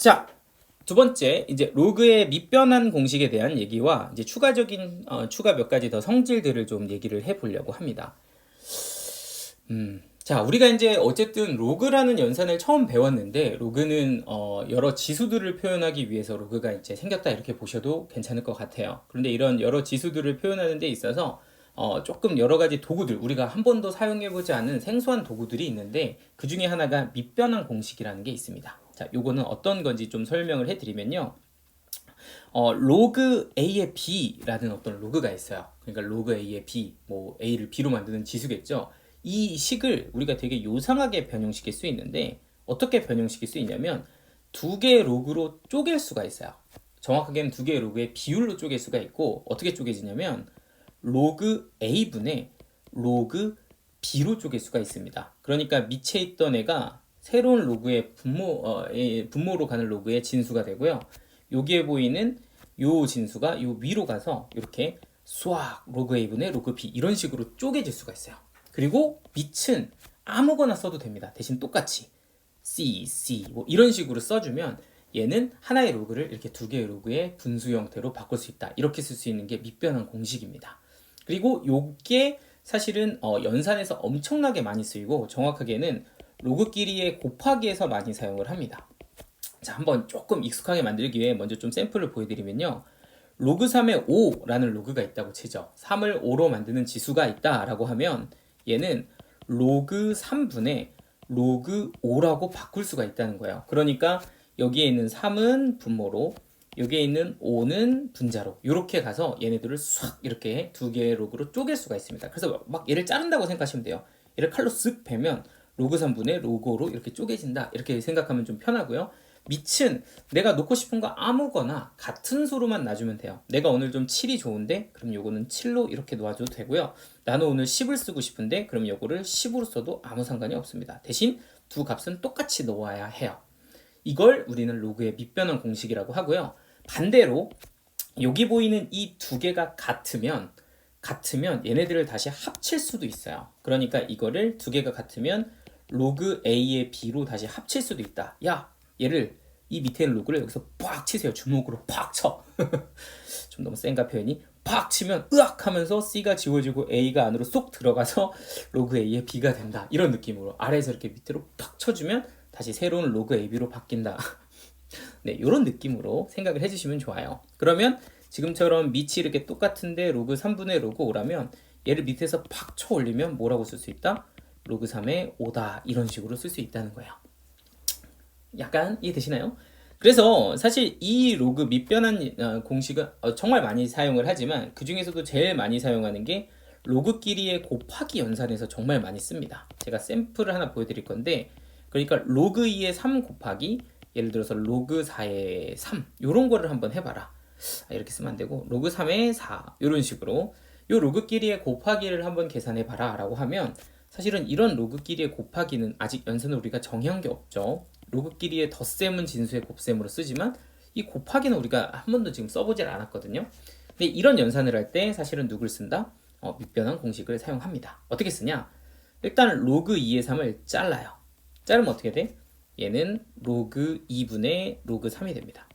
자, 두 번째, 이제 로그의 밑변환 공식에 대한 얘기와 이제 추가적인 추가 몇 가지 더 성질들을 좀 얘기를 해보려고 합니다. 자, 우리가 이제 어쨌든 로그라는 연산을 처음 배웠는데 로그는 여러 지수들을 표현하기 위해서 로그가 이제 생겼다 이렇게 보셔도 괜찮을 것 같아요. 그런데 이런 여러 지수들을 표현하는 데 있어서 조금 여러 가지 도구들, 우리가 한 번도 사용해보지 않은 생소한 도구들이 있는데 그 중에 하나가 밑변환 공식이라는 게 있습니다. 자, 요거는 어떤 건지 좀 설명을 해드리면요. 로그 A의 B라는 어떤 로그가 있어요. 그러니까 로그 A의 B, 뭐 A를 B로 만드는 지수겠죠. 이 식을 우리가 되게 요상하게 변형시킬 수 있는데 어떻게 변형시킬 수 있냐면 두 개의 로그로 쪼갤 수가 있어요. 정확하게는 두 개의 로그의 비율로 쪼갤 수가 있고 어떻게 쪼개지냐면 로그 A분의 로그 B로 쪼갤 수가 있습니다. 그러니까 밑에 있던 애가 새로운 로그의 분모로 가는 로그의 진수가 되고요. 여기에 보이는 요 진수가 요 위로 가서 이렇게 수학 로그 A분의 로그 B 이런 식으로 쪼개질 수가 있어요. 그리고 밑은 아무거나 써도 됩니다. 대신 똑같이 C 뭐 이런 식으로 써주면 얘는 하나의 로그를 이렇게 두 개의 로그의 분수 형태로 바꿀 수 있다. 이렇게 쓸 수 있는 게 밑변환 공식입니다. 그리고 요게 사실은 연산에서 엄청나게 많이 쓰이고 정확하게는 로그끼리의 곱하기에서 많이 사용을 합니다. 자, 한번 조금 익숙하게 만들기 위해 먼저 좀 샘플을 보여드리면요. 로그 3에 5라는 로그가 있다고 치죠. 3을 5로 만드는 지수가 있다라고 하면 얘는 로그 3분의 로그 5라고 바꿀 수가 있다는 거예요. 그러니까 여기에 있는 3은 분모로 여기에 있는 5는 분자로 이렇게 가서 얘네들을 싹 이렇게 두 개의 로그로 쪼갤 수가 있습니다. 그래서 막 얘를 자른다고 생각하시면 돼요. 얘를 칼로 쓱 베면 로그 3분의 로그 5로 이렇게 쪼개진다 이렇게 생각하면 좀 편하고요. 밑은 내가 놓고 싶은 거 아무거나 같은 수로만 놔주면 돼요. 내가 오늘 좀 7이 좋은데 그럼 요거는 7로 이렇게 놓아줘도 되고요. 나는 오늘 10을 쓰고 싶은데 그럼 요거를 10으로 써도 아무 상관이 없습니다. 대신 두 값은 똑같이 넣어야 해요. 이걸 우리는 로그의 밑변환 공식이라고 하고요. 반대로 여기 보이는 이 두 개가 같으면 얘네들을 다시 합칠 수도 있어요. 그러니까 이거를 두 개가 같으면 로그 A의 B로 다시 합칠 수도 있다. 야, 얘를 이 밑에 있는 로그를 여기서 팍 치세요. 주먹으로 팍 쳐. 좀 너무 센가 표현이? 팍 치면 으악 하면서 C가 지워지고 A가 안으로 쏙 들어가서 로그 A의 B가 된다. 이런 느낌으로 아래에서 이렇게 밑으로 팍 쳐주면 다시 새로운 로그 AB로 바뀐다. 네, 이런 느낌으로 생각을 해주시면 좋아요. 그러면 지금처럼 밑이 이렇게 똑같은데 로그 3분의 로그 5라면 얘를 밑에서 팍 쳐 올리면 뭐라고 쓸 수 있다? 로그 3의 5다 이런 식으로 쓸 수 있다는 거예요. 약간 이해되시나요? 그래서 사실 이 로그 밑변환 공식은 정말 많이 사용을 하지만 그 중에서도 제일 많이 사용하는 게 로그끼리의 곱하기 연산에서 정말 많이 씁니다. 제가 샘플을 하나 보여드릴 건데 그러니까 로그 2의 3 곱하기 예를 들어서 로그 4의 3 이런 거를 한번 해봐라. 이렇게 쓰면 안 되고 로그 3의 4 이런 식으로 요 로그끼리의 곱하기를 한번 계산해봐라 라고 하면 사실은 이런 로그끼리의 곱하기는 아직 연산을 우리가 정의한 게 없죠. 로그끼리의 덧셈은 진수의 곱셈으로 쓰지만 이 곱하기는 우리가 한 번도 지금 써보질 않았거든요. 근데 이런 연산을 할 때 사실은 누굴 쓴다? 밑변환 공식을 사용합니다. 어떻게 쓰냐? 일단 로그 2의 3을 잘라요. 자르면 어떻게 돼? 얘는 로그 2분의 로그 3이 됩니다.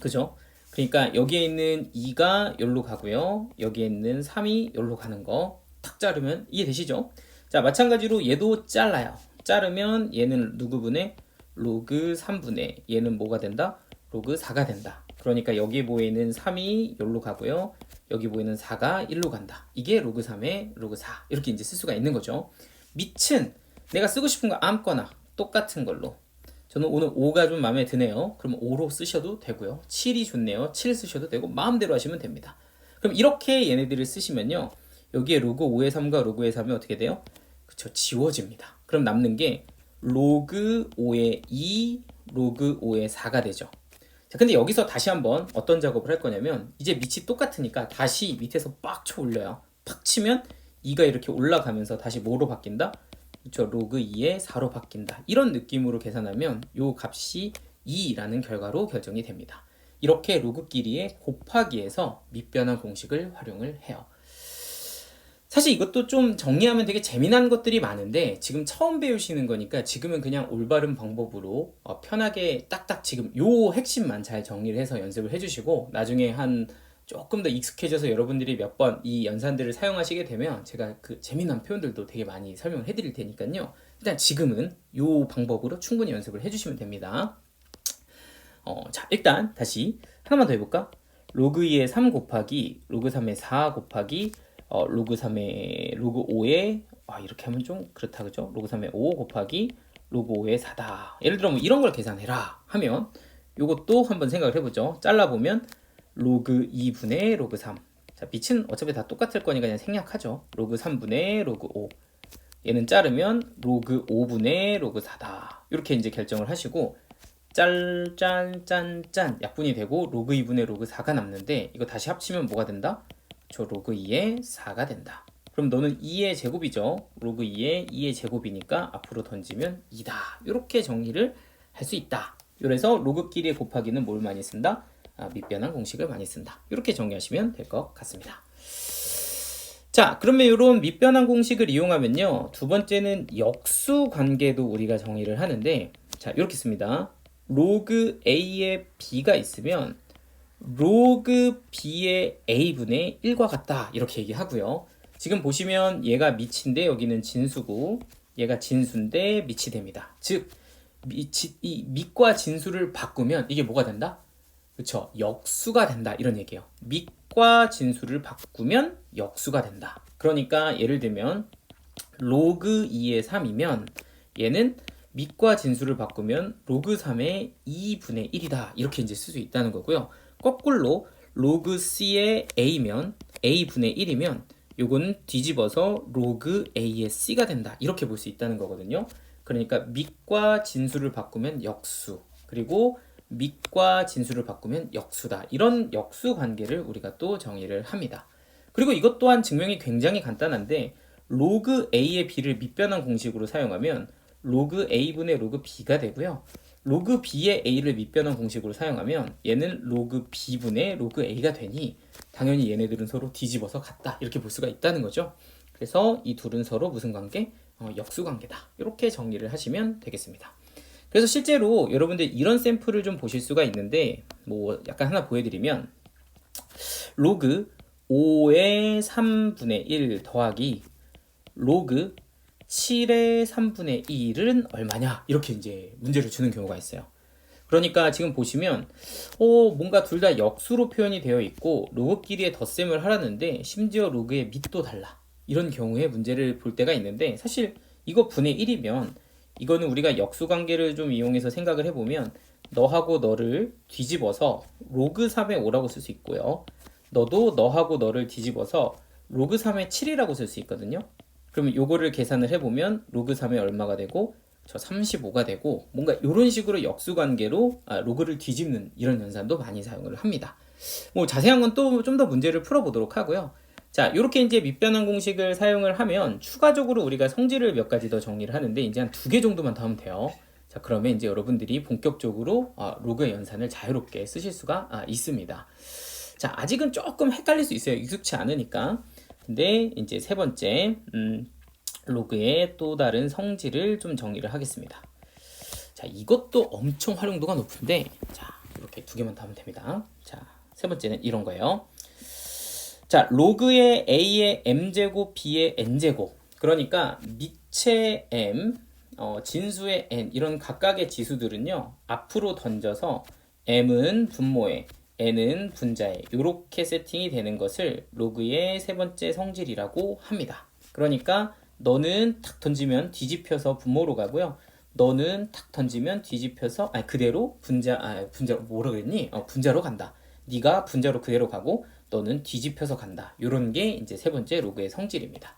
그죠? 그러니까 여기에 있는 2가 여기로 가고요. 여기에 있는 3이 여기로 가는 거 탁 자르면 이해되시죠? 자, 마찬가지로 얘도 잘라요. 자르면 얘는 누구분의 로그 3분의 얘는 뭐가 된다? 로그 4가 된다. 그러니까 여기 보이는 3이 여기로 가고요. 여기 보이는 4가 1로 간다. 이게 로그 3의 로그 4 이렇게 이제 쓸 수가 있는 거죠. 밑은 내가 쓰고 싶은 거 아무거나 똑같은 걸로 저는 오늘 5가 좀 마음에 드네요. 그럼 5로 쓰셔도 되고요. 7이 좋네요. 7 쓰셔도 되고 마음대로 하시면 됩니다. 그럼 이렇게 얘네들을 쓰시면요. 여기에 로그 5의 3과 로그의 3이 어떻게 돼요? 그쵸, 지워집니다. 그럼 남는 게 로그 5의 2, 로그 5의 4가 되죠. 자, 근데 여기서 다시 한번 어떤 작업을 할 거냐면 이제 밑이 똑같으니까 다시 밑에서 빡 쳐 올려요. 팍 치면 2가 이렇게 올라가면서 다시 뭐로 바뀐다? 그렇죠. 로그 2의 4로 바뀐다. 이런 느낌으로 계산하면 요 값이 2라는 결과로 결정이 됩니다. 이렇게 로그끼리의 곱하기에서 밑변환 공식을 활용을 해요. 사실 이것도 좀 정리하면 되게 재미난 것들이 많은데 지금 처음 배우시는 거니까 지금은 그냥 올바른 방법으로 편하게 딱딱 지금 요 핵심만 잘 정리를 해서 연습을 해주시고 나중에 한 조금 더 익숙해져서 여러분들이 몇 번 이 연산들을 사용하시게 되면 제가 그 재미난 표현들도 되게 많이 설명을 해드릴 테니까요. 일단 지금은 요 방법으로 충분히 연습을 해주시면 됩니다. 자, 일단 다시 하나만 더 해볼까? 로그 2의 3 곱하기 로그 3의 4 곱하기 로그 3의 로그 5의 이렇게 하면 좀 그렇다 그죠? 로그 3의 5 곱하기 로그 5의 4다. 예를 들어 뭐 이런 걸 계산해라 하면 요것도 한번 생각을 해보죠. 잘라보면 로그 2분의 로그 3. 자, 빛은 어차피 다 똑같을 거니까 그냥 생략하죠. 로그 3분의 로그 5. 얘는 자르면 로그 5분의 로그 4다. 이렇게 이제 결정을 하시고 짠짠짠짠 약분이 되고 로그 2분의 로그 4가 남는데 이거 다시 합치면 뭐가 된다? 저 로그 2의 4가 된다. 그럼 너는 2의 제곱이죠. 로그 2의 2의 제곱이니까 앞으로 던지면 2다. 이렇게 정리를 할 수 있다. 그래서 로그끼리의 곱하기는 뭘 많이 쓴다? 밑변환 공식을 많이 쓴다. 이렇게 정리하시면 될 것 같습니다. 자, 그러면 이런 밑변환 공식을 이용하면요. 두 번째는 역수 관계도 우리가 정의를 하는데 자, 이렇게 씁니다. 로그 A에 B가 있으면 로그 B의 A분의 1과 같다. 이렇게 얘기하고요. 지금 보시면 얘가 밑인데 여기는 진수고 얘가 진수인데 밑이 됩니다. 즉, 이 밑과 진수를 바꾸면 이게 뭐가 된다? 그쵸? 역수가 된다. 이런 얘기예요. 밑과 진수를 바꾸면 역수가 된다. 그러니까 예를 들면 로그 2의 3이면 얘는 밑과 진수를 바꾸면 로그 3의 2분의 1이다. 이렇게 이제 쓸 수 있다는 거고요. 거꾸로 로그 C의 A면 A분의 1이면 요거는 뒤집어서 로그 A의 C가 된다. 이렇게 볼 수 있다는 거거든요. 그러니까 밑과 진수를 바꾸면 역수, 그리고 밑과 진수를 바꾸면 역수다. 이런 역수 관계를 우리가 또 정의를 합니다. 그리고 이것 또한 증명이 굉장히 간단한데 로그 A의 B를 밑변환 공식으로 사용하면 로그 A분의 로그 B가 되고요. 로그 B의 A를 밑변환 공식으로 사용하면 얘는 로그 B분의 로그 A가 되니 당연히 얘네들은 서로 뒤집어서 같다. 이렇게 볼 수가 있다는 거죠. 그래서 이 둘은 서로 무슨 관계? 역수 관계다. 이렇게 정리를 하시면 되겠습니다. 그래서 실제로 여러분들 이런 샘플을 좀 보실 수가 있는데 뭐 약간 하나 보여드리면 로그 5의 3분의 1 더하기 로그 7의 3분의 1은 얼마냐 이렇게 이제 문제를 주는 경우가 있어요. 그러니까 지금 보시면 뭔가 둘 다 역수로 표현이 되어 있고 로그끼리의 덧셈을 하라는데 심지어 로그의 밑도 달라. 이런 경우에 문제를 볼 때가 있는데 사실 이거 분의 1이면 이거는 우리가 역수 관계를 좀 이용해서 생각을 해보면 너하고 너를 뒤집어서 로그 3의 5라고 쓸 수 있고요. 너도 너하고 너를 뒤집어서 로그 3의 7이라고 쓸 수 있거든요. 그러면 요거를 계산을 해보면 로그 3의 얼마가 되고 저 35가 되고 뭔가 이런 식으로 역수 관계로 로그를 뒤집는 이런 연산도 많이 사용을 합니다. 뭐 자세한 건 또 좀 더 문제를 풀어보도록 하고요. 자, 이렇게 이제 밑변환 공식을 사용을 하면 추가적으로 우리가 성질을 몇 가지 더 정리를 하는데 이제 한 2개 정도만 더 하면 돼요. 자, 그러면 이제 여러분들이 본격적으로 로그의 연산을 자유롭게 쓰실 수가 있습니다. 자, 아직은 조금 헷갈릴 수 있어요. 익숙치 않으니까. 근데 이제 세 번째 로그의 또 다른 성질을 좀 정리를 하겠습니다. 자, 이것도 엄청 활용도가 높은데 자, 이렇게 2개만 더 하면 됩니다. 자, 세 번째는 이런 거예요. 자, 로그의 A의 M제곱, B의 N제곱. 그러니까 밑의 M, 진수의 N 이런 각각의 지수들은요. 앞으로 던져서 M은 분모에, N은 분자에 이렇게 세팅이 되는 것을 로그의 세 번째 성질이라고 합니다. 그러니까 너는 탁 던지면 뒤집혀서 분모로 가고요. 너는 탁 던지면 뒤집혀서 그대로 분자 뭐라 그랬니? 분자로 간다. 네가 분자로 그대로 가고 너는 뒤집혀서 간다. 이런 게 이제 세 번째 로그의 성질입니다.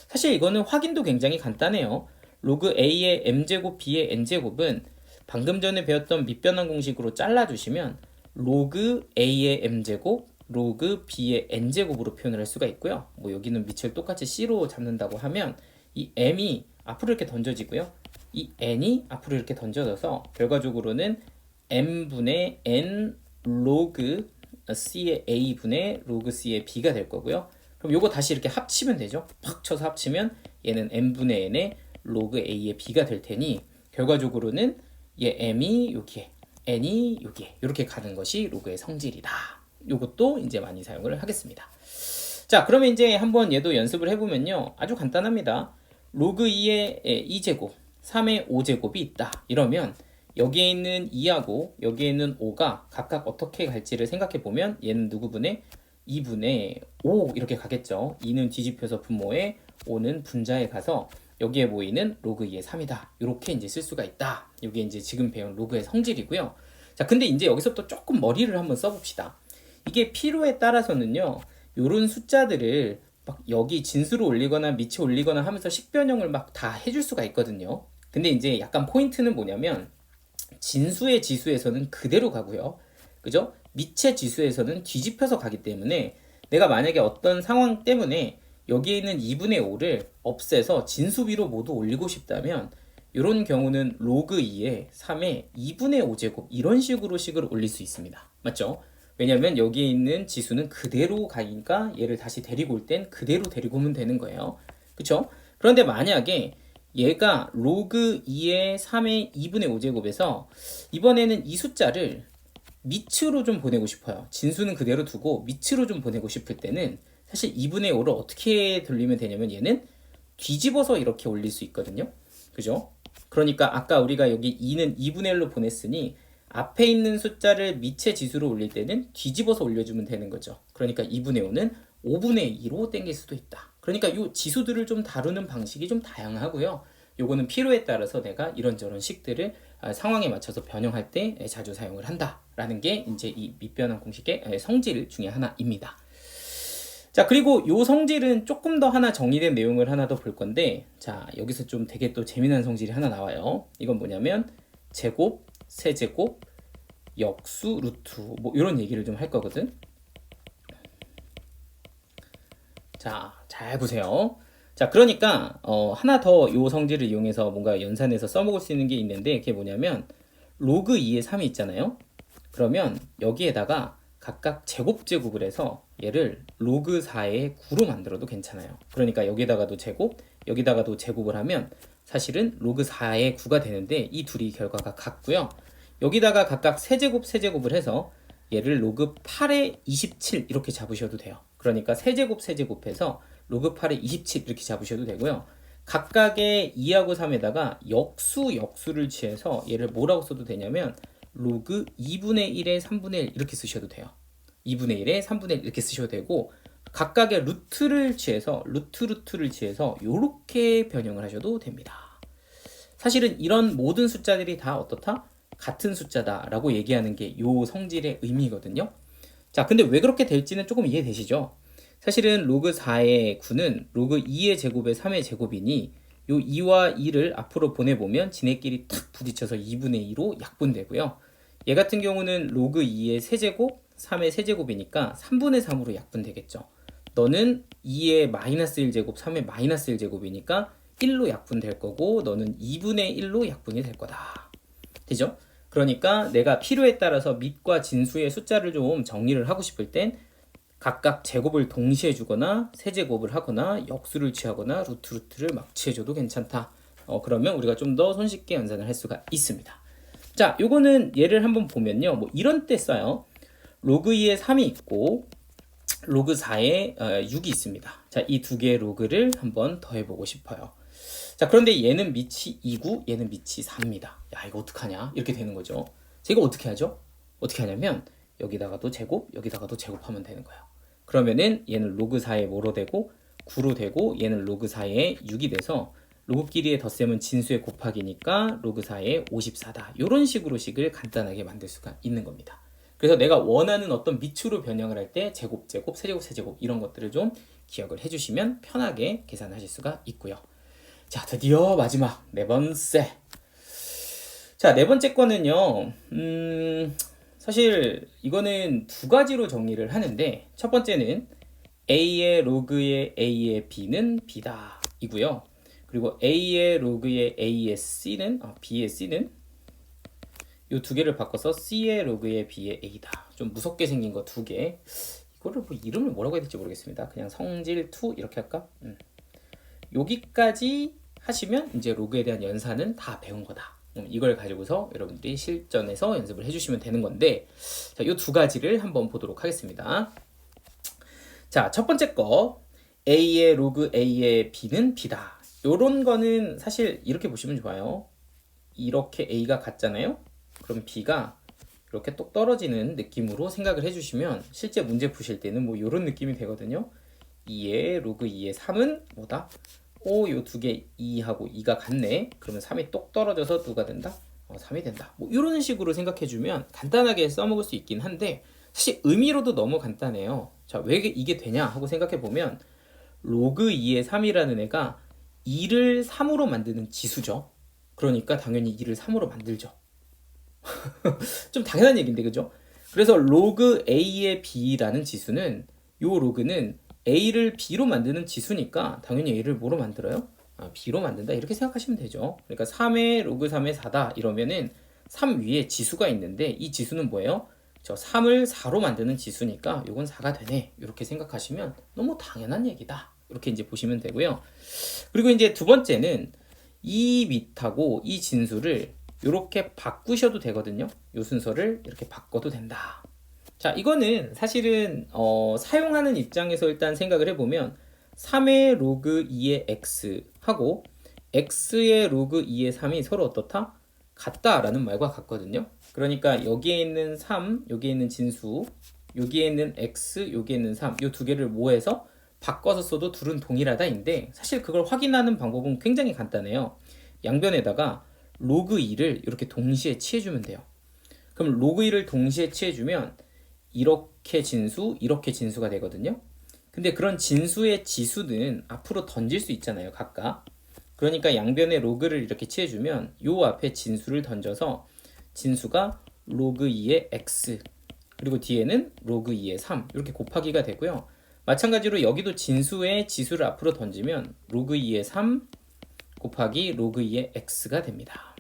사실 이거는 확인도 굉장히 간단해요. 로그 A의 M제곱, B의 N제곱은 방금 전에 배웠던 밑변환 공식으로 잘라주시면 로그 A의 M제곱, 로그 B의 N제곱으로 표현을 할 수가 있고요. 뭐 여기는 밑을 똑같이 C로 잡는다고 하면 이 M이 앞으로 이렇게 던져지고요. 이 N이 앞으로 이렇게 던져져서 결과적으로는 M분의 N 로그 C의 A분의 로그 C의 B가 될 거고요. 그럼 요거 다시 이렇게 합치면 되죠. 팍 쳐서 합치면 얘는 n분의 n의 로그 a의 b가 될 테니 결과적으로는 얘 m이 여기에 n이 여기에 이렇게 가는 것이 로그의 성질이다. 요것도 이제 많이 사용을 하겠습니다. 자, 그러면 이제 한번 얘도 연습을 해보면요. 아주 간단합니다. 로그 2의 2제곱, 3의 5제곱이 있다. 이러면 여기에 있는 2하고 여기에 있는 5가 각각 어떻게 갈지를 생각해보면 얘는 누구분의 2분의 5 이렇게 가겠죠. 2는 뒤집혀서 분모에 5는 분자에 가서 여기에 모이는 로그 2의 3이다. 이렇게 이제 쓸 수가 있다. 이게 이제 지금 배운 로그의 성질이고요. 자, 근데 이제 여기서 또 조금 머리를 한번 써봅시다. 이게 필요에 따라서는요, 요런 숫자들을 막 여기 진수로 올리거나 밑에 올리거나 하면서 식변형을 막 다 해줄 수가 있거든요. 근데 이제 약간 포인트는 뭐냐면, 진수의 지수에서는 그대로 가고요. 그죠? 밑의 지수에서는 뒤집혀서 가기 때문에 내가 만약에 어떤 상황 때문에 여기에 있는 2분의 5를 없애서 진수 위로 모두 올리고 싶다면 이런 경우는 로그 2에 3에 2분의 5제곱 이런 식으로 식을 올릴 수 있습니다. 맞죠? 왜냐면 여기에 있는 지수는 그대로 가니까 얘를 다시 데리고 올 땐 그대로 데리고 오면 되는 거예요. 그쵸? 그런데 만약에 얘가 로그 2의 3의 2분의 5제곱에서 이번에는 이 숫자를 밑으로 좀 보내고 싶어요. 진수는 그대로 두고 밑으로 좀 보내고 싶을 때는 사실 2분의 5를 어떻게 돌리면 되냐면 얘는 뒤집어서 이렇게 올릴 수 있거든요. 그죠? 그러니까 아까 우리가 여기 2는 2분의 1로 보냈으니 앞에 있는 숫자를 밑의 지수로 올릴 때는 뒤집어서 올려주면 되는 거죠. 그러니까 2분의 5는 5분의 2로 땡길 수도 있다. 그러니까 이 지수들을 좀 다루는 방식이 좀 다양하고요. 요거는 필요에 따라서 내가 이런저런 식들을 상황에 맞춰서 변형할 때 자주 사용을 한다라는 게 이제 이 밑변환 공식의 성질 중에 하나입니다. 자, 그리고 요 성질은 조금 더 하나 정리된 내용을 하나 더 볼 건데, 자, 여기서 좀 되게 또 재미난 성질이 하나 나와요. 이건 뭐냐면 제곱, 세제곱, 역수, 루트 뭐 이런 얘기를 좀 할 거거든. 자, 잘 보세요. 자, 그러니까 하나 더 요 성질을 이용해서 뭔가 연산해서 써먹을 수 있는 게 있는데 그게 뭐냐면 로그 2의 3이 있잖아요. 그러면 여기에다가 각각 제곱을 해서 얘를 로그 4의 9로 만들어도 괜찮아요. 그러니까 여기다가도 제곱, 여기다가도 제곱을 하면 사실은 로그 4의 9가 되는데 이 둘이 결과가 같고요. 여기다가 각각 세제곱을 해서 얘를 로그 8의 27 이렇게 잡으셔도 돼요. 그러니까 세제곱해서 로그 8의 27 이렇게 잡으셔도 되고요. 각각의 2하고 3에다가 역수를 취해서 얘를 뭐라고 써도 되냐면 로그 2분의 1의 3분의 1 이렇게 쓰셔도 돼요. 2분의 1의 3분의 1 이렇게 쓰셔도 되고 각각의 루트를 취해서 루트를 취해서 이렇게 변형을 하셔도 됩니다. 사실은 이런 모든 숫자들이 다 어떻다? 같은 숫자다라고 얘기하는 게 요 성질의 의미거든요. 자, 근데 왜 그렇게 될지는 조금 이해되시죠? 사실은 로그 4의 9는 로그 2의 제곱의 3의 제곱이니 요 2와 2를 앞으로 보내보면 지네끼리 탁 부딪혀서 2분의 2로 약분되고요. 얘 같은 경우는 로그 2의 세제곱, 3의 세제곱이니까 3분의 3으로 약분되겠죠. 너는 2의 마이너스 1제곱, 3의 마이너스 1제곱이니까 1로 약분될 거고 너는 2분의 1로 약분이 될 거다. 되죠? 그러니까 내가 필요에 따라서 밑과 진수의 숫자를 좀 정리를 하고 싶을 땐 각각 제곱을 동시에 주거나 세제곱을 하거나 역수를 취하거나 루트를 막 취해줘도 괜찮다. 그러면 우리가 좀 더 손쉽게 연산을 할 수가 있습니다. 자, 요거는 예를 한번 보면요. 뭐 이런 때 써요. 로그 2에 3이 있고 로그 4에 6이 있습니다. 자, 이 두 개의 로그를 한번 더해보고 싶어요. 자, 그런데 얘는 밑이 2고 얘는 밑이 4입니다. 야, 이거 어떡하냐? 이렇게 되는 거죠. 제가 어떻게 하죠? 어떻게 하냐면 여기다가도 제곱, 여기다가도 제곱하면 되는 거예요. 그러면은 얘는 로그 4에 뭐로 되고 9로 되고 얘는 로그 4에 6이 돼서 로그끼리의 덧셈은 진수의 곱하기니까 로그 4에 54다. 이런 식으로 식을 간단하게 만들 수가 있는 겁니다. 그래서 내가 원하는 어떤 밑으로 변형을 할 때 제곱, 세제곱 이런 것들을 좀 기억을 해주시면 편하게 계산하실 수가 있고요. 자, 드디어 마지막 네 번째. 자, 네 번째 거는요. 사실 이거는 두 가지로 정리를 하는데 첫 번째는 A의 로그의 A의 B는 B다 이고요. 그리고 A의 로그의 A의 C는 B의 C는 이 두 개를 바꿔서 C의 로그의 B의 A다. 좀 무섭게 생긴 거 두 개. 이거를 뭐 이름을 뭐라고 해야 될지 모르겠습니다. 그냥 성질2 이렇게 할까? 여기까지 하시면 이제 로그에 대한 연산은 다 배운 거다. 이걸 가지고서 여러분들이 실전에서 연습을 해주시면 되는 건데, 자, 이 두 가지를 한번 보도록 하겠습니다. 자, 첫 번째 거, A의 로그 A의 B는 B다. 요런 거는 사실 이렇게 보시면 좋아요. 이렇게 A가 같잖아요. 그럼 B가 이렇게 똑 떨어지는 느낌으로 생각을 해주시면 실제 문제 푸실 때는 뭐 이런 느낌이 되거든요. 2의 로그 2의 3은 뭐다? 요 두 개 2하고 2가 같네. 그러면 3이 똑 떨어져서 누가 된다? 3이 된다. 뭐 이런 식으로 생각해주면 간단하게 써먹을 수 있긴 한데 사실 의미로도 너무 간단해요. 자, 왜 이게 되냐 하고 생각해보면 로그 2의 3이라는 애가 2를 3으로 만드는 지수죠. 그러니까 당연히 2를 3으로 만들죠. 좀 당연한 얘기인데, 그죠? 그래서 로그 A의 B라는 지수는 요 로그는 A를 B로 만드는 지수니까 당연히 A를 뭐로 만들어요? B로 만든다 이렇게 생각하시면 되죠. 그러니까 3의 로그 3의 4다 이러면은 3 위에 지수가 있는데 이 지수는 뭐예요? 저 3을 4로 만드는 지수니까 요건 4가 되네 이렇게 생각하시면 너무 당연한 얘기다 이렇게 이제 보시면 되고요. 그리고 이제 두 번째는 이 밑하고 이 진수를 이렇게 바꾸셔도 되거든요. 요 순서를 이렇게 바꿔도 된다. 자, 이거는 사실은 사용하는 입장에서 일단 생각을 해보면 3의 로그 2의 x 하고 x의 로그 2의 3이 서로 어떻다? 같다라는 말과 같거든요. 그러니까 여기에 있는 3, 여기에 있는 진수, 여기에 있는 x, 여기에 있는 3, 이 두 개를 모해서 바꿔서 써도 둘은 동일하다인데 사실 그걸 확인하는 방법은 굉장히 간단해요. 양변에다가 로그 2를 이렇게 동시에 취해주면 돼요. 그럼 로그 2를 동시에 취해주면 이렇게 진수, 이렇게 진수가 되거든요. 근데 그런 진수의 지수는 앞으로 던질 수 있잖아요, 각각. 그러니까 양변에 로그를 이렇게 취해주면 요 앞에 진수를 던져서 진수가 로그 2의 x 그리고 뒤에는 로그 2의 3 이렇게 곱하기가 되고요. 마찬가지로 여기도 진수의 지수를 앞으로 던지면 로그 2의 3 곱하기 로그 2의 x가 됩니다.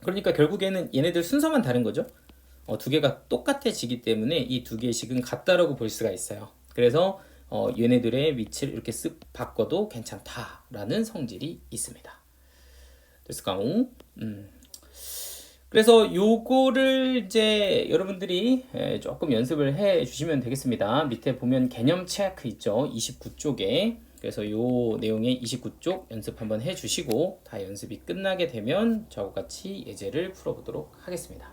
그러니까 결국에는 얘네들 순서만 다른 거죠. 두 개가 똑같아지기 때문에 이 두 개의 식은 같다라고 볼 수가 있어요. 그래서 얘네들의 위치를 이렇게 쓱 바꿔도 괜찮다라는 성질이 있습니다. 됐을까요? 그래서 요거를 이제 여러분들이 조금 연습을 해 주시면 되겠습니다. 밑에 보면 개념 체크 있죠. 29쪽에. 그래서 요 내용의 29쪽 연습 한번 해 주시고 다 연습이 끝나게 되면 저와 같이 예제를 풀어보도록 하겠습니다.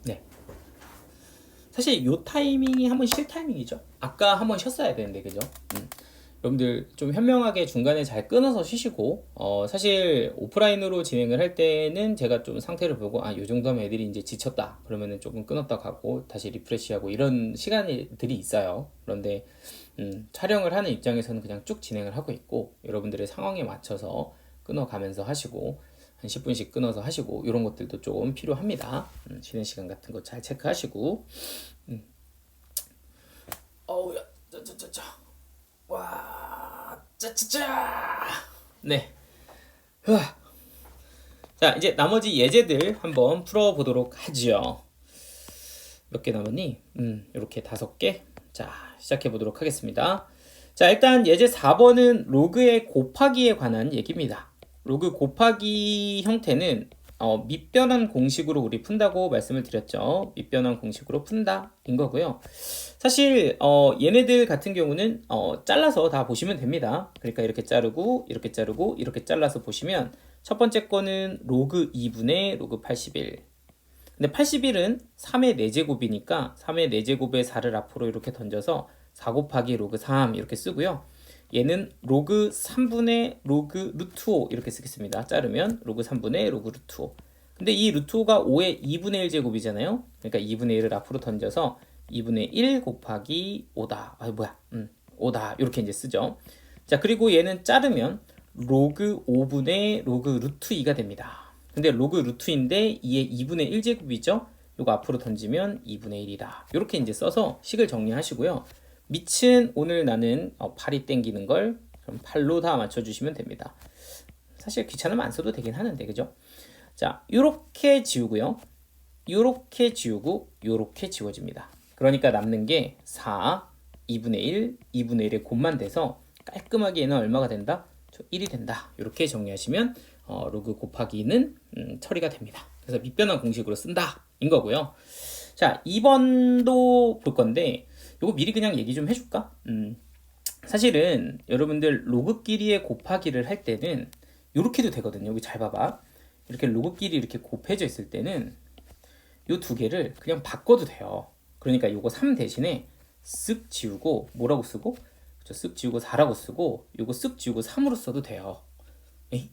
네. 사실 요 타이밍이 한번 쉴 타이밍이죠. 아까 한번 쉬었어야 되는데, 그죠? 여러분들 좀 현명하게 중간에 잘 끊어서 쉬시고 사실 오프라인으로 진행을 할 때는 제가 좀 상태를 보고 요 정도 하면 애들이 이제 지쳤다 그러면은 조금 끊었다 가고 다시 리프레시하고 이런 시간들이 있어요. 그런데 촬영을 하는 입장에서는 그냥 쭉 진행을 하고 있고 여러분들의 상황에 맞춰서 끊어가면서 하시고 한 10분씩 끊어서 하시고 이런 것들도 좀 필요합니다. 쉬는 시간 같은 거 잘 체크하시고 어우야 짜짜짜짜 와, 짜짜짜. 네. 자, 이제 나머지 예제들 한번 풀어보도록 하죠. 몇 개 남았니? 이렇게 5개. 자, 시작해 보도록 하겠습니다. 자, 일단 예제 4번은 로그의 곱하기에 관한 얘기입니다. 로그 곱하기 형태는 밑변환 공식으로 우리 푼다고 말씀을 드렸죠. 밑변환 공식으로 푼다 인 거고요. 사실 얘네들 같은 경우는 잘라서 다 보시면 됩니다. 그러니까 이렇게 자르고 이렇게 자르고 이렇게 잘라서 보시면 첫 번째 거는 로그 2분의 로그 81. 근데 81은 3의 4제곱이니까 3의 4제곱에 4를 앞으로 이렇게 던져서 4 곱하기 로그 3 이렇게 쓰고요. 얘는 로그 3분의 로그 루트 5 이렇게 쓰겠습니다. 자르면 로그 3분의 로그 루트 5. 근데 이 루트 5가 5의 2분의 1제곱이잖아요. 그러니까 2분의 1을 앞으로 던져서 2분의 1 곱하기 5다. 5다. 이렇게 이제 쓰죠. 자, 그리고 얘는 자르면 로그 5분의 로그 루트 2가 됩니다. 근데 로그 루트인데 2의 2분의 1제곱이죠. 요거 앞으로 던지면 2분의 1이다. 이렇게 이제 써서 식을 정리하시고요. 밑은 오늘 나는 팔이 땡기는 걸 그럼 8로 다 맞춰주시면 됩니다. 사실 귀찮으면 안 써도 되긴 하는데, 그죠? 자, 이렇게 지우고요. 요렇게 지우고 요렇게 지워집니다. 그러니까 남는 게 4, 2분의 1, 2분의 1의 곱만 돼서 깔끔하게 얘는 얼마가 된다? 1이 된다. 이렇게 정리하시면 로그 곱하기는 처리가 됩니다. 그래서 밑변환 공식으로 쓴다 인 거고요. 자, 2번도 볼 건데 요거 미리 그냥 얘기 좀 해줄까? 사실은 여러분들 로그끼리의 곱하기를 할 때는 이렇게도 되거든요. 여기 잘 봐봐. 이렇게 로그끼리 이렇게 곱해져 있을 때는 요 두 개를 그냥 바꿔도 돼요. 그러니까 요거 3 대신에 쓱 지우고 뭐라고 쓰고, 그렇죠? 쓱 지우고 4라고 쓰고 요거 쓱 지우고 3으로 써도 돼요. 에이?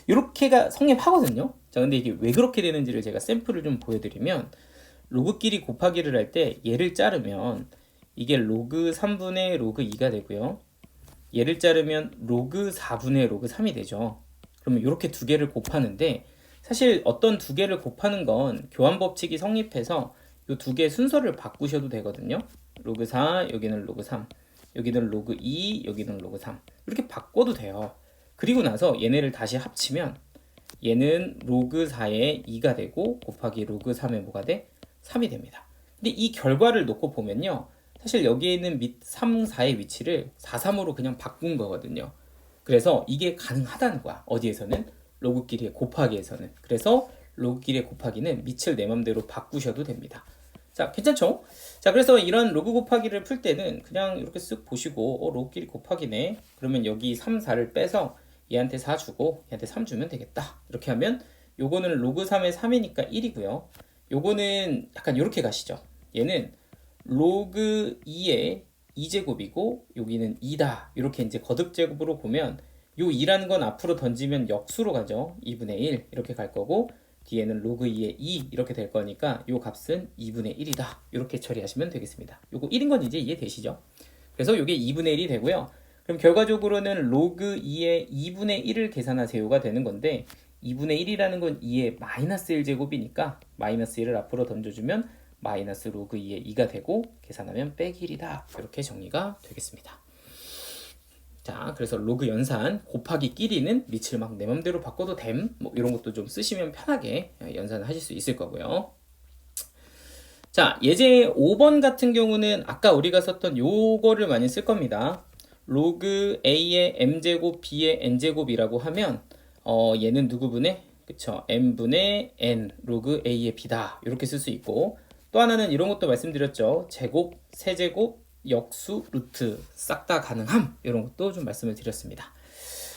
이렇게가 성립하거든요. 자, 근데 이게 왜 그렇게 되는지를 제가 샘플을 좀 보여드리면, 로그끼리 곱하기를 할 때 얘를 자르면 이게 로그 3분의 로그 2가 되고요. 얘를 자르면 로그 4분의 로그 3이 되죠. 그러면 이렇게 두 개를 곱하는데, 사실 어떤 두 개를 곱하는 건 교환 법칙이 성립해서 이 두 개 순서를 바꾸셔도 되거든요. 로그 4, 여기는 로그 3, 여기는 로그 2, 여기는 로그 3 이렇게 바꿔도 돼요. 그리고 나서 얘네를 다시 합치면 얘는 로그 4의 2가 되고 곱하기 로그 3의 뭐가 돼? 3이 됩니다. 근데 이 결과를 놓고 보면요, 사실 여기에 있는 3, 4의 위치를 4, 3으로 그냥 바꾼 거거든요. 그래서 이게 가능하다는 거야. 어디에서는? 로그끼리의 곱하기에서는. 그래서 로그끼리의 곱하기는 밑을 내 맘대로 바꾸셔도 됩니다. 자, 괜찮죠? 자, 그래서 이런 로그 곱하기를 풀 때는 그냥 이렇게 쓱 보시고 로그끼리 곱하기네. 그러면 여기 3, 4를 빼서 얘한테 4 주고 얘한테 3 주면 되겠다. 이렇게 하면 요거는 로그 3의 3이니까 1이고요. 요거는 약간 이렇게 가시죠. 얘는 로그 2의 2제곱이고 여기는 2다. 이렇게 이제 거듭제곱으로 보면 요 2라는 건 앞으로 던지면 역수로 가죠. 2분의 1 이렇게 갈 거고, 뒤에는 로그 2의 2 이렇게 될 거니까 요 값은 2분의 1이다. 이렇게 처리하시면 되겠습니다. 요거 1인 건 이제 이해되시죠? 그래서 요게 2분의 1이 되고요. 그럼 결과적으로는 로그 2의 2분의 1을 계산하세요가 되는 건데, 2분의 1이라는 건 2의 마이너스 1제곱이니까 마이너스 1을 앞으로 던져주면 마이너스 로그 2의 2가 되고, 계산하면 빼기 1이다. 이렇게 정리가 되겠습니다. 자, 그래서 로그 연산 곱하기 끼리는 밑을 막 내 맘대로 바꿔도 됨, 뭐 이런 것도 좀 쓰시면 편하게 연산을 하실 수 있을 거고요. 자, 예제 5번 같은 경우는 아까 우리가 썼던 요거를 많이 쓸 겁니다. 로그 A의 M제곱 B의 N제곱이라고 하면 얘는 누구분의? 그쵸, M분의 N 로그 A의 B다. 이렇게 쓸 수 있고, 또 하나는 이런 것도 말씀드렸죠. 제곱, 세제곱, 역수, 루트 싹 다 가능함, 이런 것도 좀 말씀을 드렸습니다.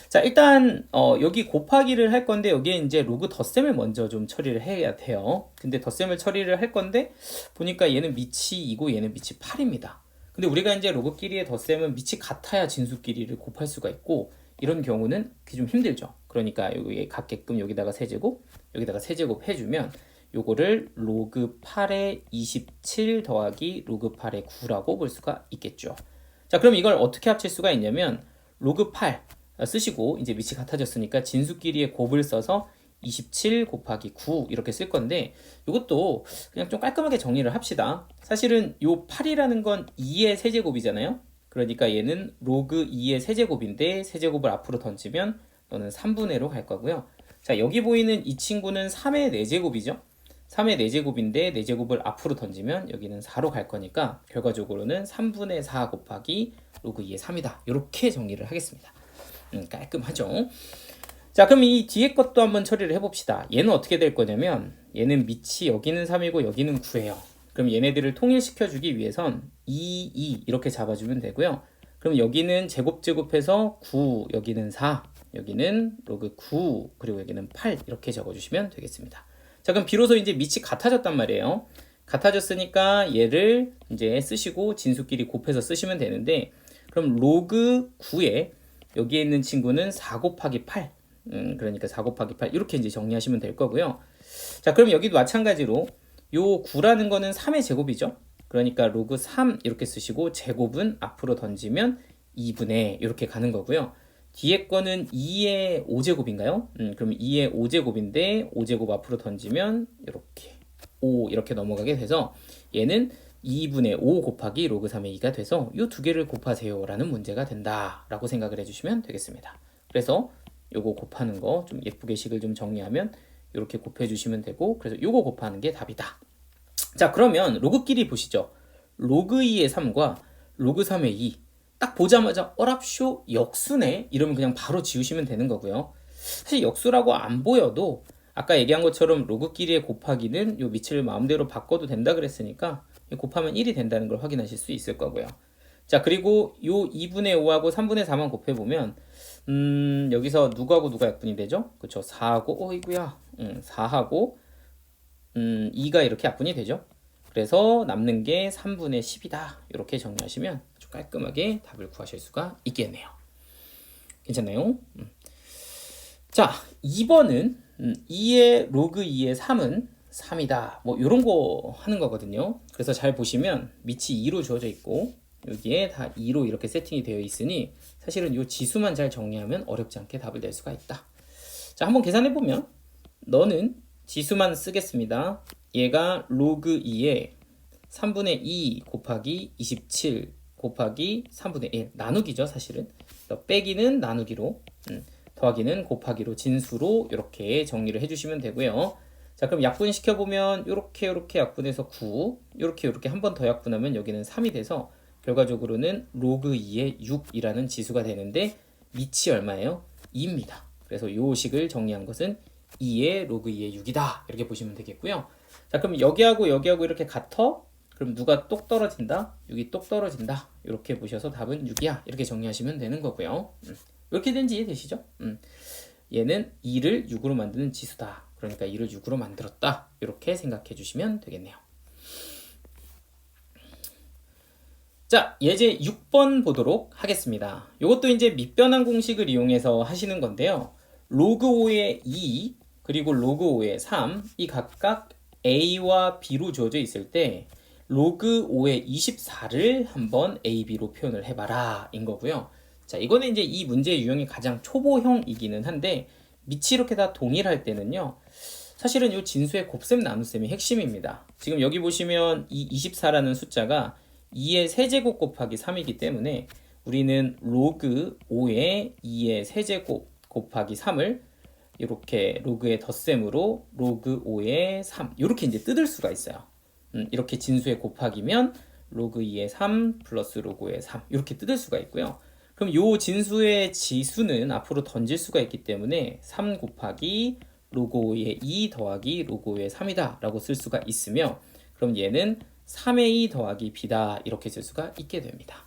자, 일단 여기 곱하기를 할 건데 여기에 이제 로그 덧셈을 먼저 좀 처리를 해야 돼요. 근데 덧셈을 처리를 할 건데 보니까 얘는 밑이 2고 얘는 밑이 8입니다. 근데 우리가 이제 로그끼리의 덧셈은 밑이 같아야 진수끼리를 곱할 수가 있고, 이런 경우는 그게 좀 힘들죠. 그러니까 여기에 같게끔 여기다가 세제곱, 여기다가 세제곱 해주면 요거를 로그 8의 27 더하기 로그 8의 9라고 볼 수가 있겠죠. 자, 그럼 이걸 어떻게 합칠 수가 있냐면 로그 8 쓰시고, 이제 밑이 같아졌으니까 진수끼리의 곱을 써서 27 곱하기 9 이렇게 쓸 건데, 이것도 그냥 좀 깔끔하게 정리를 합시다. 사실은 요 8이라는 건 2의 세제곱이잖아요. 그러니까 얘는 로그 2의 세제곱인데 세제곱을 앞으로 던지면 너는 3분의로 갈 거고요. 자, 여기 보이는 이 친구는 3의 4제곱이죠. 3의 4제곱인데 4제곱을 앞으로 던지면 여기는 4로 갈 거니까 결과적으로는 3분의 4 곱하기 로그 2의 3이다. 이렇게 정리를 하겠습니다. 깔끔하죠? 자, 그럼 이 뒤에 것도 한번 처리를 해봅시다. 얘는 어떻게 될 거냐면 얘는 밑이 여기는 3이고 여기는 9예요. 그럼 얘네들을 통일시켜주기 위해선 2, 2 이렇게 잡아주면 되고요. 그럼 여기는 제곱해서 9, 여기는 4, 여기는 로그 9, 그리고 여기는 8 이렇게 적어주시면 되겠습니다. 자, 그럼 비로소 이제 밑이 같아졌단 말이에요. 같아졌으니까 얘를 이제 쓰시고 진수끼리 곱해서 쓰시면 되는데, 그럼 로그 9에 여기에 있는 친구는 4 곱하기 8, 그러니까 4 곱하기 8 이렇게 이제 정리하시면 될 거고요. 자, 그럼 여기도 마찬가지로 요 9라는 거는 3의 제곱이죠. 그러니까 로그 3 이렇게 쓰시고 제곱은 앞으로 던지면 2분의 이렇게 가는 거고요. 뒤에 거는 2의 5제곱인가요? 그럼 2의 5제곱인데 5제곱 앞으로 던지면 이렇게 5 이렇게 넘어가게 돼서 얘는 2분의 5 곱하기 로그 3의 2가 돼서 이 두 개를 곱하세요 라는 문제가 된다 라고 생각을 해주시면 되겠습니다. 그래서 요거 곱하는 거 좀 예쁘게 식을 좀 정리하면 이렇게 곱해주시면 되고, 그래서 요거 곱하는 게 답이다. 자, 그러면 로그끼리 보시죠. 로그 2의 3과 로그 3의 2. 딱 보자마자 어랍쇼 역수네? 이러면 그냥 바로 지우시면 되는 거고요. 사실 역수라고 안 보여도 아까 얘기한 것처럼 로그끼리의 곱하기는 요 밑을 마음대로 바꿔도 된다 그랬으니까 곱하면 1이 된다는 걸 확인하실 수 있을 거고요. 자, 그리고 요 2분의 5하고 3분의 4만 곱해보면 여기서 누구하고 누가 약분이 되죠? 그쵸? 4하고 어이구야 4하고 2가 이렇게 약분이 되죠. 그래서 남는 게 3분의 10이다. 이렇게 정리하시면 아주 깔끔하게 답을 구하실 수가 있겠네요. 괜찮나요? 자, 2번은 2의 로그 2의 3은 3이다. 뭐 이런 거 하는 거거든요. 그래서 잘 보시면 밑이 2로 주어져 있고 여기에 다 2로 이렇게 세팅이 되어 있으니 사실은 이 지수만 잘 정리하면 어렵지 않게 답을 낼 수가 있다. 자, 한번 계산해 보면 너는 지수만 쓰겠습니다. 얘가 로그 2에 3분의 2 곱하기 27 곱하기 3분의 1 나누기죠, 사실은. 빼기는 나누기로, 더하기는 곱하기로, 진수로 이렇게 정리를 해주시면 되고요. 자, 그럼 약분 시켜보면 이렇게 약분해서 9, 이렇게 한 번 더 약분하면 여기는 3이 돼서 결과적으로는 로그 2의 6이라는 지수가 되는데 밑이 얼마예요? 2입니다. 그래서 이 식을 정리한 것은 2의 로그 2의 6이다. 이렇게 보시면 되겠고요. 자, 그럼 여기하고 이렇게 같아? 그럼 누가 똑 떨어진다? 6이 똑 떨어진다. 이렇게 보셔서 답은 6이야. 이렇게 정리하시면 되는 거고요. 이렇게 된지 이해되시죠? 얘는 2를 6으로 만드는 지수다. 그러니까 2를 6으로 만들었다. 이렇게 생각해 주시면 되겠네요. 자, 예제 6번 보도록 하겠습니다. 이것도 이제 밑변환 공식을 이용해서 하시는 건데요. 로그 5의 2 그리고 로그 5의 3 이 각각 a와 b로 주어져 있을 때 로그 5의 24를 한번 a, b로 표현을 해봐라 인 거고요. 자, 이거는 이제 이 문제의 유형이 가장 초보형이기는 한데 밑이 이렇게 다 동일할 때는요. 사실은 이 진수의 곱셈 나눗셈이 핵심입니다. 지금 여기 보시면 이 24라는 숫자가 2의 세제곱 곱하기 3이기 때문에 우리는 로그 5의 2의 세제곱 곱하기 3을 이렇게 로그의 덧셈으로 로그 5의 3 이렇게 이제 뜯을 수가 있어요. 이렇게 진수의 곱하기면 로그 2의 3 플러스 로그 5의 3 이렇게 뜯을 수가 있고요. 그럼 요 진수의 지수는 앞으로 던질 수가 있기 때문에 3 곱하기 로그 5의 2 더하기 로그 5의 3이다 라고 쓸 수가 있으며 그럼 얘는 3의 2 더하기 b다 이렇게 쓸 수가 있게 됩니다.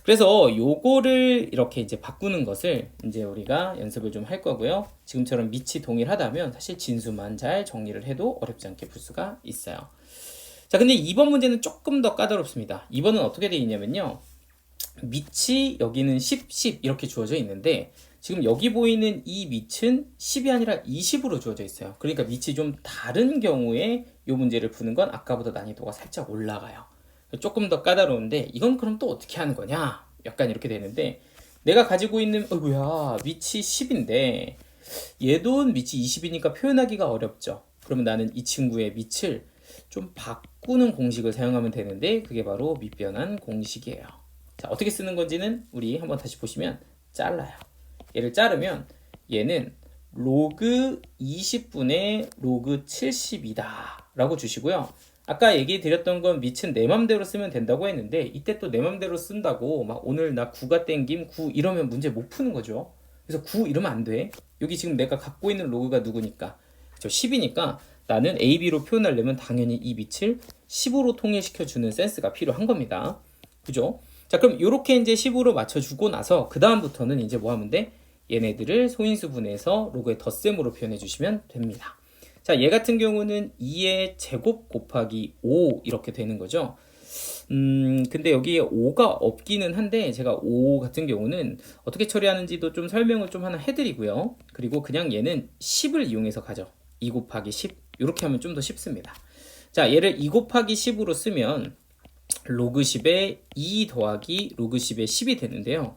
그래서 요거를 이렇게 이제 바꾸는 것을 이제 우리가 연습을 좀 할 거고요. 지금처럼 밑이 동일하다면 사실 진수만 잘 정리를 해도 어렵지 않게 풀 수가 있어요. 자, 근데 2번 문제는 조금 더 까다롭습니다. 2번은 어떻게 되어 있냐면요. 밑이 여기는 10, 10 이렇게 주어져 있는데 지금 여기 보이는 이 밑은 10이 아니라 20으로 주어져 있어요. 그러니까 밑이 좀 다른 경우에 이 문제를 푸는 건 아까보다 난이도가 살짝 올라가요. 조금 더 까다로운데 이건 그럼 또 어떻게 하는 거냐? 약간 이렇게 되는데 내가 가지고 있는 어이구야 밑이 10인데 얘도 밑이 20이니까 표현하기가 어렵죠. 그러면 나는 이 친구의 밑을 좀 바꾸는 공식을 사용하면 되는데 그게 바로 밑변환 공식이에요. 자, 어떻게 쓰는 건지는 우리 한번 다시 보시면 잘라요. 얘를 자르면 얘는 로그 20분의 로그 70이다 라고 주시고요. 아까 얘기 드렸던 건 밑은 내 맘대로 쓰면 된다고 했는데 이때 또 내 맘대로 쓴다고 막 오늘 나 9가 땡김 9 이러면 문제 못 푸는 거죠. 그래서 9 이러면 안 돼. 여기 지금 내가 갖고 있는 로그가 누구니까 그렇죠? 10이니까 나는 A, B로 표현하려면 당연히 이 밑을 10으로 통일시켜주는 센스가 필요한 겁니다. 그죠? 자, 그럼 이렇게 이제 10으로 맞춰주고 나서 그 다음부터는 이제 뭐 하면 돼? 얘네들을 소인수분해서 로그의 덧셈으로 표현해 주시면 됩니다. 자, 얘 같은 경우는 2의 제곱 곱하기 5 이렇게 되는 거죠. 근데 여기에 5가 없기는 한데 제가 5 같은 경우는 어떻게 처리하는지도 좀 설명을 좀 하나 해드리고요. 그리고 그냥 얘는 10을 이용해서 가죠. 2 곱하기 10 이렇게 하면 좀 더 쉽습니다. 자, 얘를 2 곱하기 10으로 쓰면 로그 10에 2 더하기 로그 10에 10이 되는데요.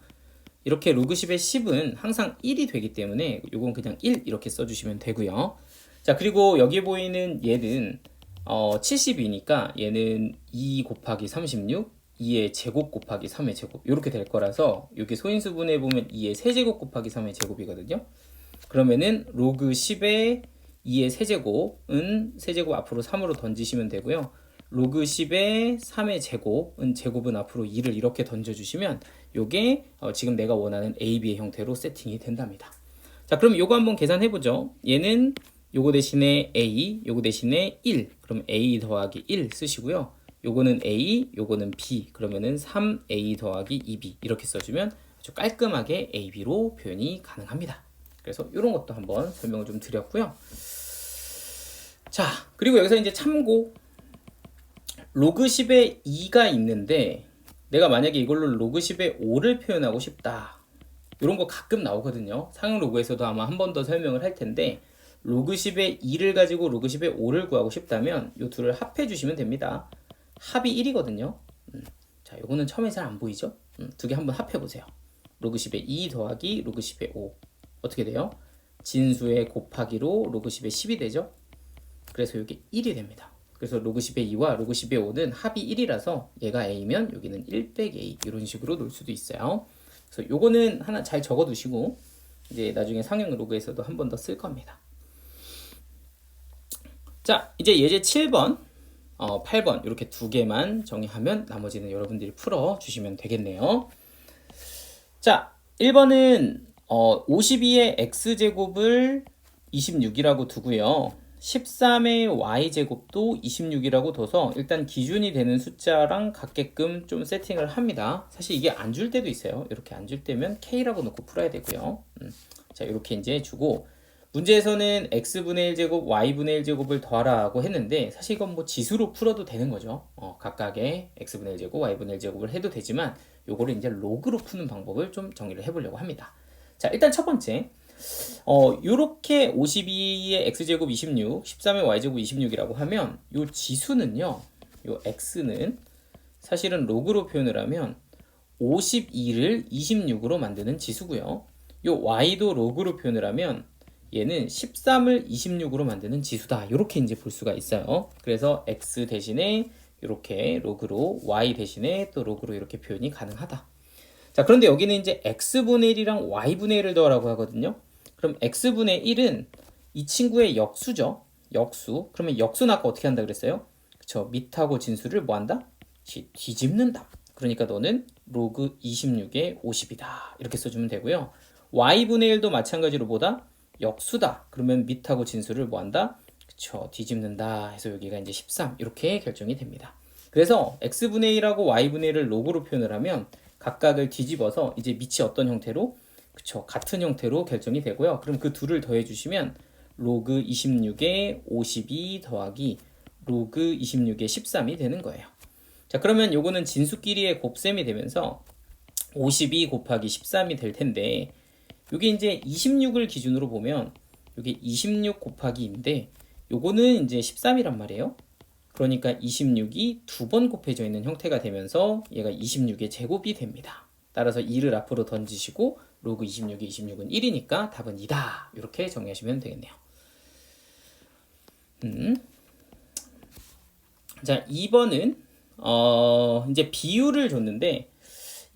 이렇게 로그 10의 10은 항상 1이 되기 때문에 이건 그냥 1 이렇게 써주시면 되고요. 자, 그리고 여기 보이는 얘는 70이니까 얘는 2 곱하기 36 2의 제곱 곱하기 3의 제곱 이렇게 될 거라서 여기 소인수분해 보면 2의 세제곱 곱하기 3의 제곱이거든요. 그러면은 로그 10의 2의 세제곱은 세제곱 앞으로 3으로 던지시면 되고요. 로그 10의 3의 제곱은 앞으로 2를 이렇게 던져주시면 요게 지금 내가 원하는 AB의 형태로 세팅이 된답니다. 자, 그럼 요거 한번 계산해보죠. 얘는 요거 대신에 A, 요거 대신에 1. 그럼 A 더하기 1 쓰시고요. 요거는 A, 요거는 B. 그러면은 3A 더하기 2B. 이렇게 써주면 아주 깔끔하게 AB로 표현이 가능합니다. 그래서 이런 것도 한번 설명을 좀 드렸고요. 자, 그리고 여기서 이제 참고 로그 10에 2가 있는데 내가 만약에 이걸로 로그 10에 5를 표현하고 싶다. 이런 거 가끔 나오거든요. 상용 로그에서도 아마 한 번 더 설명을 할 텐데 로그 10에 2를 가지고 로그 10에 5를 구하고 싶다면 이 둘을 합해 주시면 됩니다. 합이 1이거든요. 자, 요거는 처음에 잘 안 보이죠? 두 개 한번 합해 보세요. 로그 10에 2 더하기 로그 10에 5 어떻게 돼요? 진수의 곱하기로 로그 10에 10이 되죠? 그래서 이게 1이 됩니다. 그래서 로그 10의 2와 로그 10의 5는 합이 1이라서 얘가 A면 여기는 1 빼기 A 이런 식으로 놓을 수도 있어요. 그래서 요거는 하나 잘 적어 두시고 이제 나중에 상용 로그에서도 한 번 더 쓸 겁니다. 자, 이제 예제 7번, 8번 이렇게 두 개만 정리하면 나머지는 여러분들이 풀어 주시면 되겠네요. 자, 1번은 52의 x제곱을 26이라고 두고요. 13의 y제곱도 26이라고 둬서 일단 기준이 되는 숫자랑 같게끔 좀 세팅을 합니다. 사실 이게 안 줄 때도 있어요. 이렇게 안 줄 때면 k라고 놓고 풀어야 되고요. 자, 이렇게 이제 주고 문제에서는 x분의 1제곱, y분의 1제곱을 더하라고 했는데 사실 이건 뭐 지수로 풀어도 되는 거죠. 각각의 x분의 1제곱, y분의 1제곱을 해도 되지만 요거를 이제 로그로 푸는 방법을 좀 정리를 해보려고 합니다. 자, 일단 첫 번째 요렇게 52의 x제곱 26, 13의 y제곱 26이라고 하면 요 지수는요, 요 x는 사실은 로그로 표현을 하면 52를 26으로 만드는 지수고요. 요 y도 로그로 표현을 하면 얘는 13을 26으로 만드는 지수다. 이렇게 이제 볼 수가 있어요. 그래서 x 대신에 이렇게 로그로, y 대신에 또 로그로 이렇게 표현이 가능하다. 자, 그런데 여기는 이제 x분의 1이랑 y분의 1을 더하라고 하거든요. 그럼 x분의 1은 이 친구의 역수죠. 역수. 그러면 역수는 아까 어떻게 한다 그랬어요? 그쵸. 밑하고 진수를 뭐 한다? 뒤집는다. 그러니까 너는 로그 26의 50이다. 이렇게 써주면 되고요. y분의 1도 마찬가지로 보다 역수다. 그러면 밑하고 진수를 뭐 한다? 그쵸. 뒤집는다. 해서 여기가 이제 13. 이렇게 결정이 됩니다. 그래서 x분의 1하고 y분의 1을 로그로 표현을 하면 각각을 뒤집어서 이제 밑이 어떤 형태로? 그쵸. 같은 형태로 결정이 되고요. 그럼 그 둘을 더해주시면 로그 26의 52 더하기 로그 26의 13이 되는 거예요. 자, 그러면 요거는 진수끼리의 곱셈이 되면서 52 곱하기 13이 될 텐데 요게 이제 26을 기준으로 보면 요게 26 곱하기인데 요거는 이제 13이란 말이에요. 그러니까 26이 두 번 곱해져 있는 형태가 되면서 얘가 26의 제곱이 됩니다. 따라서 2를 앞으로 던지시고 로그 26의 26은 1이니까 답은 2다. 이렇게 정리하시면 되겠네요. 자, 2번은 이제 비율을 줬는데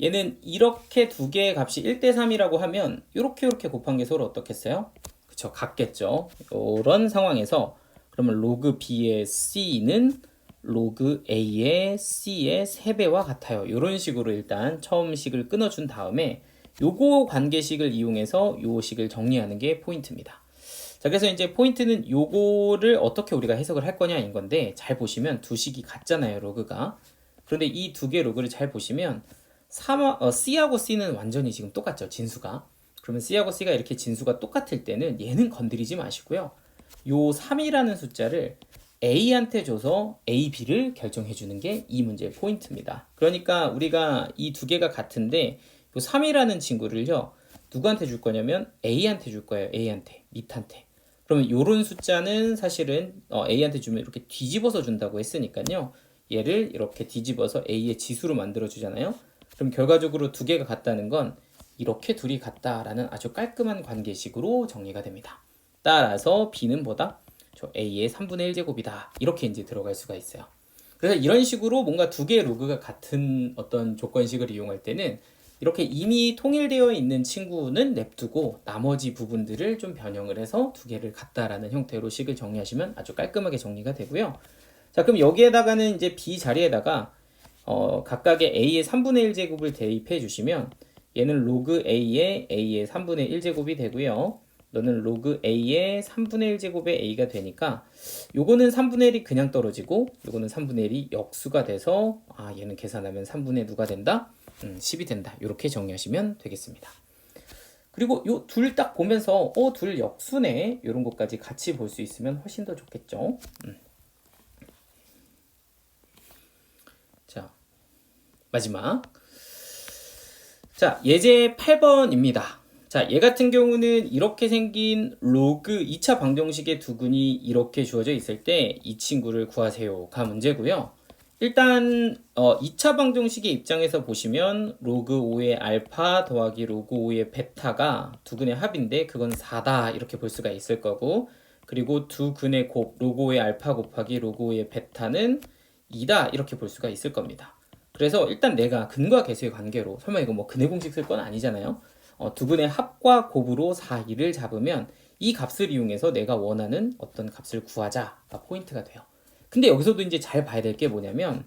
얘는 이렇게 두 개의 값이 1대3이라고 하면 이렇게 곱한 게 서로 어떻겠어요? 그쵸, 같겠죠. 이런 상황에서 그러면 로그 B의 C는 로그 A의 C의 3배와 같아요. 이런 식으로 일단 처음 식을 끊어준 다음에 요거 관계식을 이용해서 요 식을 정리하는 게 포인트입니다. 자, 그래서 이제 포인트는 요거를 어떻게 우리가 해석을 할 거냐인 건데 잘 보시면 두 식이 같잖아요, 로그가. 그런데 이 두 개 로그를 잘 보시면 C하고 C는 완전히 지금 똑같죠, 진수가. 그러면 C하고 C가 이렇게 진수가 똑같을 때는 얘는 건드리지 마시고요. 요 3이라는 숫자를 A한테 줘서 A, B를 결정해 주는 게 이 문제의 포인트입니다. 그러니까 우리가 이 두 개가 같은데 요 3이라는 친구를요, 누구한테 줄 거냐면 A한테 줄 거예요. A한테, 밑한테. 그러면 요런 숫자는 사실은 A한테 주면 이렇게 뒤집어서 준다고 했으니까요. 얘를 이렇게 뒤집어서 A의 지수로 만들어 주잖아요. 그럼 결과적으로 두 개가 같다는 건 이렇게 둘이 같다라는 아주 깔끔한 관계식으로 정리가 됩니다. 따라서 B는 뭐다? 저 A의 3분의 1제곱이다. 이렇게 이제 들어갈 수가 있어요. 그래서 이런 식으로 뭔가 두 개의 로그가 같은 어떤 조건식을 이용할 때는 이렇게 이미 통일되어 있는 친구는 냅두고 나머지 부분들을 좀 변형을 해서 두 개를 같다라는 형태로 식을 정리하시면 아주 깔끔하게 정리가 되고요. 자, 그럼 여기에다가는 이제 B 자리에다가 각각의 A의 3분의 1제곱을 대입해 주시면 얘는 로그 A의 3분의 1제곱이 되고요. 너는 로그 A의 3분의 1제곱의 A가 되니까 요거는 3분의 1이 그냥 떨어지고 요거는 3분의 1이 역수가 돼서 얘는 계산하면 3분의 누가 된다? 10이 된다. 이렇게 정리하시면 되겠습니다. 그리고 요 둘 딱 보면서 둘 역수네 이런 것까지 같이 볼 수 있으면 훨씬 더 좋겠죠. 자, 마지막. 자, 예제 8번입니다. 자, 얘 같은 경우는 이렇게 생긴 로그 2차 방정식의 두근이 이렇게 주어져 있을 때 이 친구를 구하세요가 문제고요. 일단 2차 방정식의 입장에서 보시면 로그 5의 알파 더하기 로그 5의 베타가 두 근의 합인데 그건 4다 이렇게 볼 수가 있을 거고, 그리고 두 근의 곱 로그 5의 알파 곱하기 로그 5의 베타는 2다 이렇게 볼 수가 있을 겁니다. 그래서 일단 내가 근과 계수의 관계로, 설마 이거 뭐 근의 공식 쓸 건 아니잖아요. 두 근의 합과 곱으로 4, 2를 잡으면 이 값을 이용해서 내가 원하는 어떤 값을 구하자가 포인트가 돼요. 근데 여기서도 이제 잘 봐야 될 게 뭐냐면,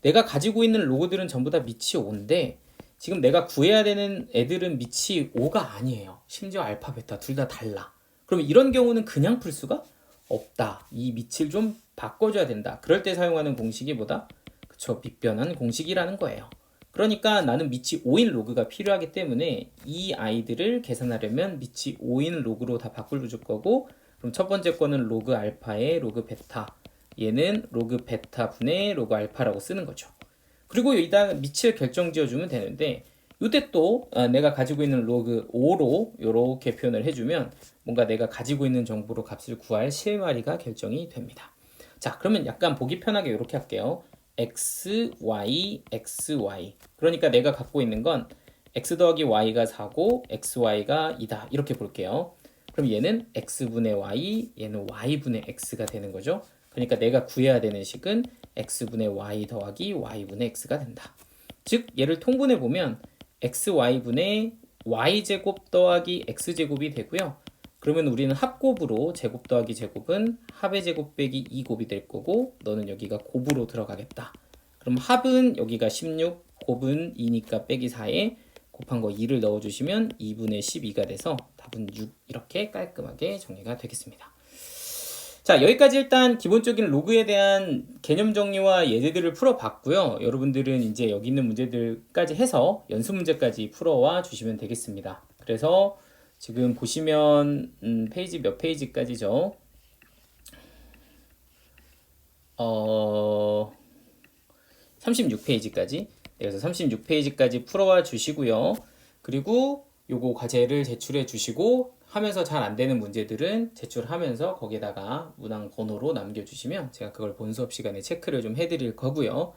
내가 가지고 있는 로고들은 전부 다 밑이 5인데 지금 내가 구해야 되는 애들은 밑이 5가 아니에요. 심지어 알파, 베타 둘 다 달라. 그러면 이런 경우는 그냥 풀 수가 없다. 이 밑을 좀 바꿔줘야 된다. 그럴 때 사용하는 공식이 뭐다? 그쵸, 밑변환 공식이라는 거예요. 그러니까 나는 밑이 5인 로그가 필요하기 때문에 이 아이들을 계산하려면 밑이 5인 로그로 다 바꿀 거고, 그럼 첫 번째 거는 로그 알파의 로그 베타, 얘는 로그 베타 분의 로그 알파라고 쓰는 거죠. 그리고 여기다 밑을 결정지어주면 되는데, 이때 또 내가 가지고 있는 로그 5로 이렇게 표현을 해주면 뭔가 내가 가지고 있는 정보로 값을 구할 실마리가 결정이 됩니다. 자, 그러면 약간 보기 편하게 이렇게 할게요. x, y, x, y. 그러니까 내가 갖고 있는 건 x 더하기 y가 4고 xy가 2다 이렇게 볼게요. 그럼 얘는 x분의 y, 얘는 y분의 x가 되는 거죠. 그러니까 내가 구해야 되는 식은 x분의 y 더하기 y분의 x가 된다. 즉 얘를 통분해 보면 xy분의 y제곱 더하기 x제곱이 되고요. 그러면 우리는 합곱으로 제곱 더하기 제곱은 합의 제곱 빼기 2곱이 될 거고, 너는 여기가 곱으로 들어가겠다. 그럼 합은 여기가 16, 곱은 2니까 빼기 4에 곱한 거 2를 넣어주시면 2분의 12가 돼서 답은 6, 이렇게 깔끔하게 정리가 되겠습니다. 자, 여기까지 일단 기본적인 로그에 대한 개념 정리와 예제들을 풀어봤고요. 여러분들은 이제 여기 있는 문제들까지 해서 연습 문제까지 풀어와 주시면 되겠습니다. 그래서 지금 보시면 페이지 몇 페이지까지죠? 36페이지까지. 그래서 36페이지까지 풀어와 주시고요. 그리고 요거 과제를 제출해 주시고, 하면서 잘 안 되는 문제들은 제출하면서 거기에다가 문항 번호로 남겨주시면 제가 그걸 본 수업 시간에 체크를 좀 해드릴 거고요.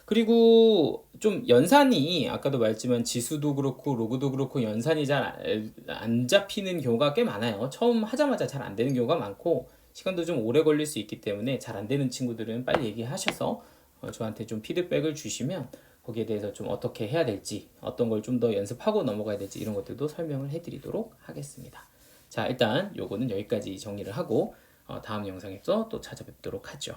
그리고 좀 연산이 아까도 말했지만 지수도 그렇고 로그도 그렇고 연산이 잘 안 잡히는 경우가 꽤 많아요. 처음 하자마자 잘 안 되는 경우가 많고 시간도 좀 오래 걸릴 수 있기 때문에 잘 안 되는 친구들은 빨리 얘기하셔서 저한테 좀 피드백을 주시면 거기에 대해서 좀 어떻게 해야 될지, 어떤 걸 좀 더 연습하고 넘어가야 될지 이런 것들도 설명을 해드리도록 하겠습니다. 자, 일단 요거는 여기까지 정리를 하고 다음 영상에서 또 찾아뵙도록 하죠.